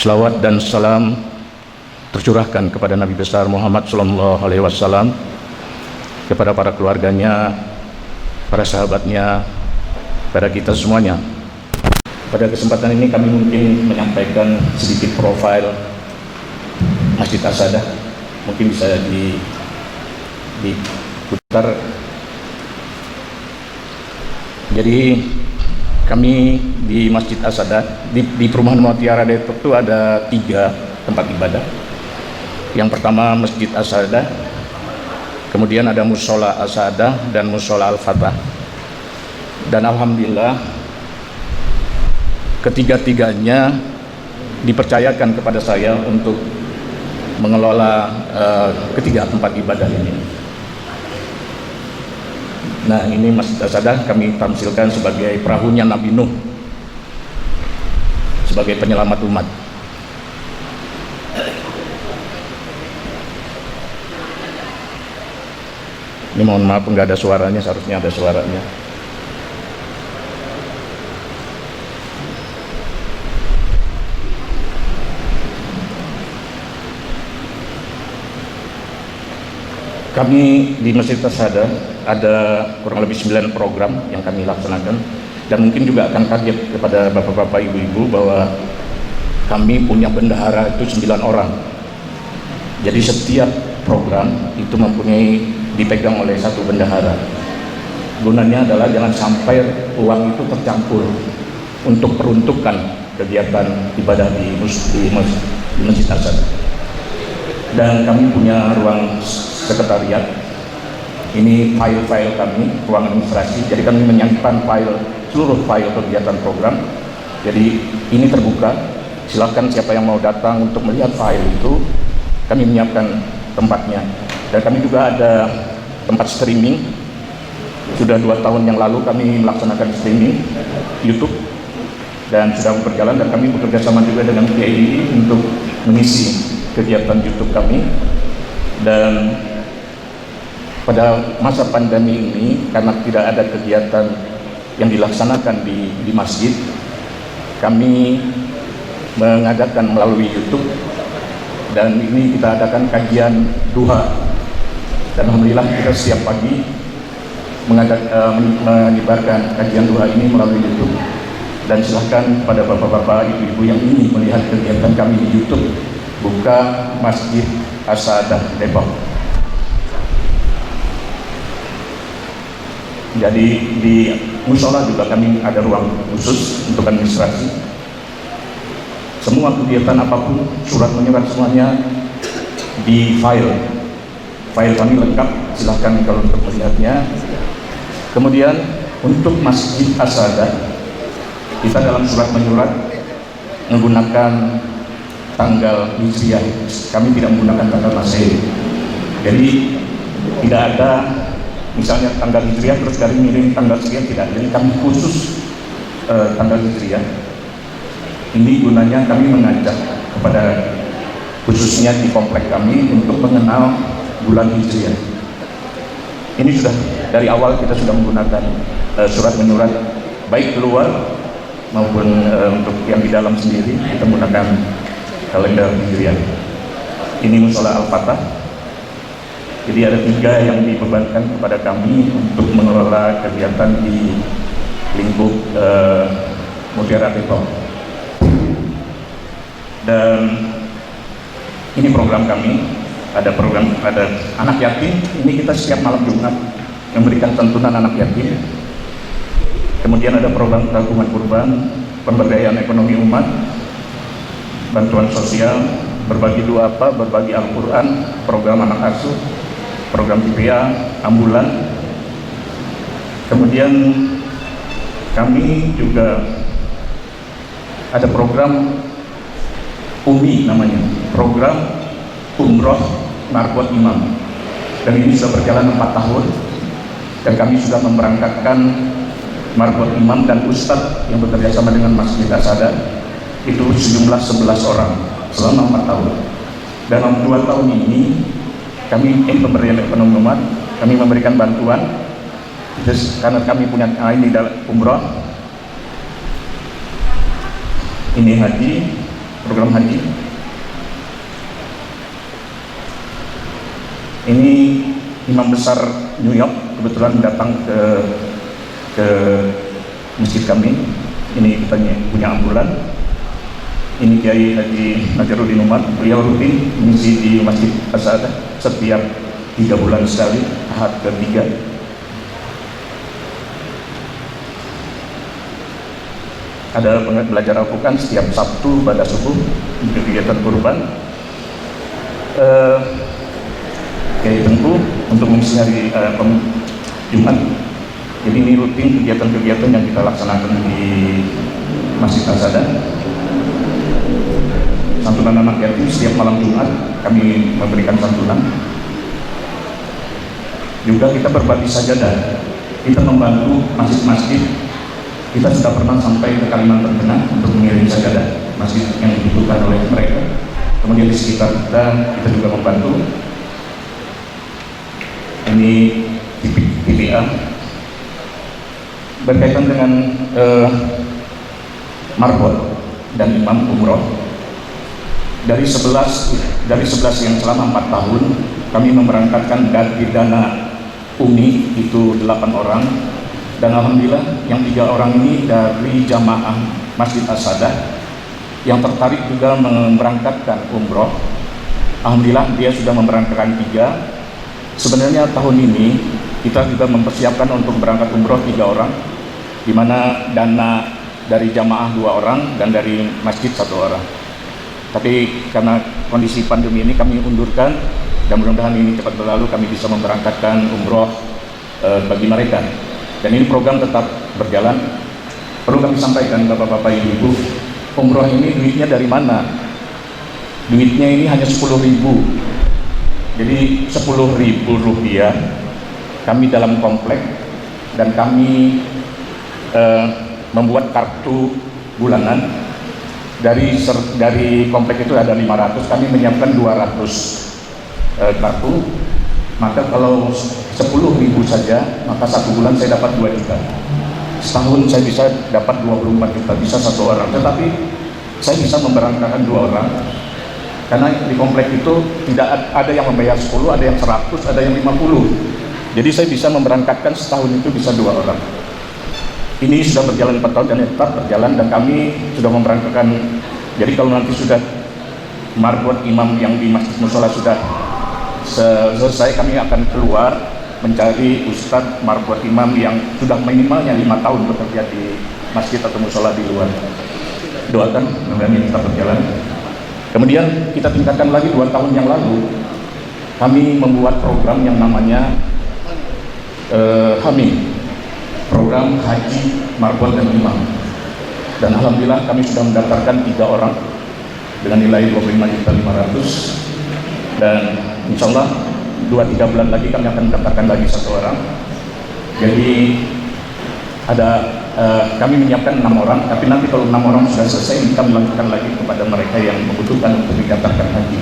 Selawat dan salam tercurahkan kepada Nabi besar Muhammad sallallahu alaihi wasallam, kepada para keluarganya, para sahabatnya, pada kita semuanya. Pada kesempatan ini kami mungkin menyampaikan sedikit profil Masjid As-Sadah. Mungkin bisa diputar. Jadi kami di Masjid As-Sadah di Perumahan Mutiara Depok itu ada 3 tempat ibadah. Yang pertama Masjid As-Sadah, kemudian ada Musola As-Sadah dan Musola Al-Fatah. Dan alhamdulillah ketiga-tiganya dipercayakan kepada saya untuk mengelola ketiga tempat ibadah ini. Nah, ini Masjid As-Sadah kami tampilkan sebagai perahunya Nabi Nuh, sebagai penyelamat umat. Ini mohon maaf nggak ada suaranya, seharusnya ada suaranya. Kami di Masjid As-Sadah ada kurang lebih 9 program yang kami laksanakan, dan mungkin juga akan kaget kepada bapak-bapak, ibu-ibu bahwa kami punya bendahara itu 9 orang. Jadi setiap program itu mempunyai dipegang oleh satu bendahara. Gunanya adalah jangan sampai uang itu tercampur untuk peruntukan kegiatan ibadah di Masjid As-Sadah. Dan kami punya ruang sekretariat. Ini file-file kami, ruang administrasi. Jadi kami menyimpan seluruh file kegiatan program. Jadi ini terbuka. Silakan siapa yang mau datang untuk melihat file itu, kami menyiapkan tempatnya. Dan kami juga ada tempat streaming. Sudah 2 tahun yang lalu kami melaksanakan streaming YouTube dan sudah berjalan, dan kami bekerja sama juga dengan PII untuk mengisi kegiatan YouTube kami. Dan pada masa pandemi ini, karena tidak ada kegiatan yang dilaksanakan di masjid, kami mengadakan melalui YouTube, dan ini kita adakan kajian duha. Dan alhamdulillah kita setiap pagi menyebarkan kajian duha ini melalui YouTube. Dan silahkan pada bapak-bapak, ibu-ibu yang ingin melihat kegiatan kami di YouTube, buka Masjid As-Sadah Depok. Jadi di musola juga kami ada ruang khusus untuk administrasi. Semua kegiatan apapun, surat menyurat, semuanya di file kami lengkap. Silahkan kalau untuk melihatnya. Kemudian untuk Masjid As-Sadah, kita dalam surat menyurat menggunakan tanggal Hijriah. Kami tidak menggunakan tanggal Masehi. Jadi tidak ada misalnya tanggal Hijriah terus kami ngirim tanggal sekian, tidak. Jadi kami khusus tanggal Hijriah. Ini gunanya kami mengajak kepada khususnya di komplek kami untuk mengenal bulan Hijriah. Ini sudah dari awal kita sudah menggunakan surat menyurat, baik keluar maupun untuk yang di dalam sendiri kita menggunakan kalender Hijriah. Ini Musola Al-Fatah. Jadi ada 3 yang dibebankan kepada kami untuk mengelola kegiatan di lingkup Mutiara Depok. Dan ini program kami, ada anak yatim. Ini kita setiap malam Jumat memberikan santunan anak yatim. Kemudian ada program tabungan kurban, pemberdayaan ekonomi umat, bantuan sosial, berbagi duafa, berbagi Al-Quran, program anak asuh, program TPA, ambulan. Kemudian kami juga ada program UMI namanya, program Umroh Marbot Imam. Dan ini sudah berjalan 4 tahun, dan kami sudah memberangkatkan Marbot Imam dan Ustadz yang bekerja sama dengan Masjid As-Sadah itu sejumlah 11 orang selama 4 tahun. Dalam 2 tahun ini kami pemberdayaan ekonomi umat, kami memberikan bantuan. Terus karena kami punya ini umroh, ini haji, program haji. Ini imam besar New York kebetulan datang ke masjid kami. Ini kita punya ambulan. Ini Kiai Haji Najaruddin Umar. Beliau rutin mengisi di Masjid Asadah setiap 3 bulan sekali, Ahad ketiga. Ada belajar Al-Quran setiap Sabtu pada subuh untuk kegiatan kurban. Kiai Tengku untuk mengisi hari Jumat. Jadi ini rutin kegiatan-kegiatan yang kita laksanakan di Masjid Asadah. Santunan anak yatim setiap malam Jumat kami memberikan santunan. Juga kita berbagi sajadah. Kita membantu masjid-masjid. Kita sudah pernah sampai ke Kalimantan Tengah untuk mengirim sajadah masjid yang dibutuhkan oleh mereka. Kemudian di sekitar kita juga membantu. Ini TPA berkaitan dengan marbot dan imam umroh. Dari 11 yang selama 4 tahun kami memberangkatkan dari dana UMI itu 8 orang, dan alhamdulillah yang 3 orang ini dari jamaah Masjid Asadah yang tertarik juga memberangkatkan umroh. Alhamdulillah dia sudah memberangkatkan 3. Sebenarnya tahun ini kita juga mempersiapkan untuk berangkat umroh 3 orang, di mana dana dari jamaah 2 orang dan dari masjid 1 orang. Tapi karena kondisi pandemi ini kami undurkan, dan mudah-mudahan ini cepat berlalu, kami bisa memberangkatkan umroh bagi mereka. Dan ini program tetap berjalan. Perlu kami sampaikan Bapak-bapak Ibu-ibu, umroh ini duitnya dari mana? Duitnya ini hanya 10.000. Jadi 10.000 rupiah kami dalam komplek, dan kami membuat kartu bulanan. Dari komplek itu ada 500, kami menyiapkan 200 kartu. Maka kalau 10.000 saja, maka 1 bulan saya dapat 2 juta. Setahun saya bisa dapat 24 juta, bisa 1 orang. Tetapi saya bisa memberangkatkan 2 orang, karena di komplek itu tidak ada yang membayar 10, ada yang 100, ada yang 50. Jadi saya bisa memberangkatkan setahun itu bisa 2 orang. Ini sudah berjalan 4 tahun dan tetap berjalan, dan kami sudah memberangkatkan. Jadi kalau nanti sudah marbot imam yang di masjid musola sudah selesai, kami akan keluar mencari ustadz marbot imam yang sudah minimalnya 5 tahun bekerja di masjid atau musola di luar. Doakan mudah-mudahan ini tetap berjalan. Kemudian kita tingkatkan lagi. 2 tahun yang lalu kami membuat program yang namanya HAMI, program haji marbot dan imam, dan alhamdulillah kami sudah mendaftarkan 3 orang dengan nilai 25.500.000, dan insya Allah 2-3 bulan lagi kami akan mendaftarkan lagi 1 orang. Jadi ada kami menyiapkan 6 orang, tapi nanti kalau 6 orang sudah selesai, kita melanjutkan lagi kepada mereka yang membutuhkan untuk didaftarkan haji.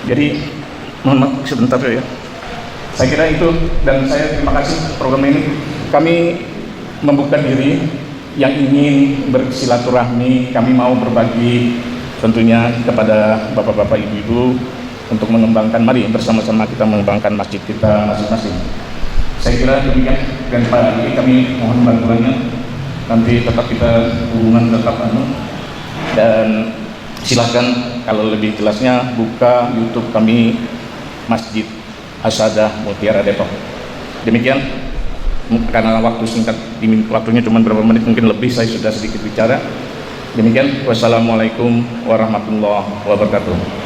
Jadi mohon maaf sebentar ya. Saya kira itu, dan saya terima kasih program ini. Kami membuka diri yang ingin bersilaturahmi, kami mau berbagi tentunya kepada bapak-bapak, ibu-ibu untuk mengembangkan, mari bersama-sama kita mengembangkan masjid kita masing-masing. Saya kira demikian, dan Pak Ali kami mohon bantuannya, nanti tetap kita hubungan tetap dan silahkan kalau lebih jelasnya buka YouTube kami Masjid Asadah Mutiara Depok. Demikian, karena waktu singkat, waktunya cuma berapa menit, mungkin lebih saya sudah sedikit bicara. Demikian, wassalamualaikum warahmatullahi wabarakatuh.